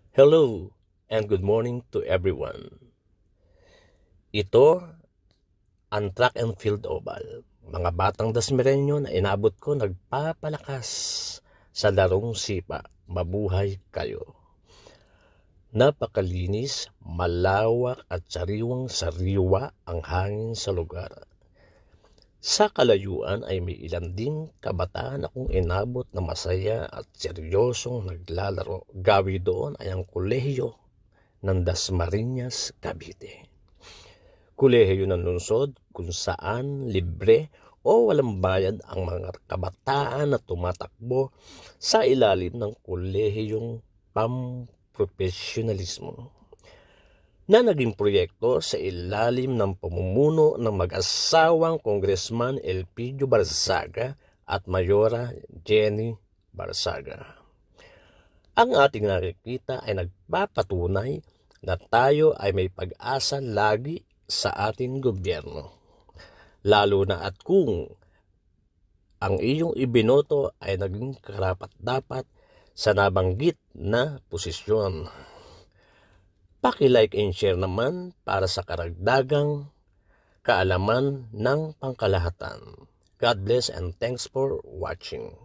Hello and good morning to everyone. Ito ang track and field oval. Mga batang Dasmereño na inabot ko nagpapalakas sa larong sipa. Mabuhay kayo. Napakalinis, malawak at sariwang-sariwa ang hangin sa lugar. Sa kalayuan ay may ilan ding kabataan akong inabot na masaya at seryosong naglalaro. Gawi doon ay ang kolehiyo ng Dasmariñas, Cavite. Kolehiyo ng lungsod kung saan libre o walang bayad ang mga kabataan na tumatakbo sa ilalim ng kolehiyong pamprofesionalismo na naging proyekto sa ilalim ng pamumuno ng mag-asawang Congressman Elpidio Barzaga at Mayora Jenny Barzaga. Ang ating nakikita ay nagpapatunay na tayo ay may pag-asa lagi sa ating gobyerno. Lalo na at kung ang iyong ibinoto ay naging karapat-dapat sa nabanggit na posisyon. Paki-like and share naman para sa karagdagang kaalaman ng pangkalahatan. God bless and thanks for watching.